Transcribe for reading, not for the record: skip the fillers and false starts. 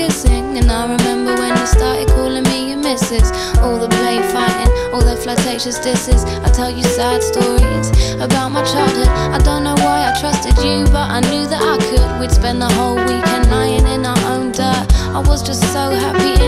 kissing. And I remember when you started calling me your missus. All the play fighting, all the flirtatious disses. I tell you sad stories about my childhood. I don't know why I trusted you, but I knew that I could. We'd spend the whole weekend lying in our own dirt. I was just so happy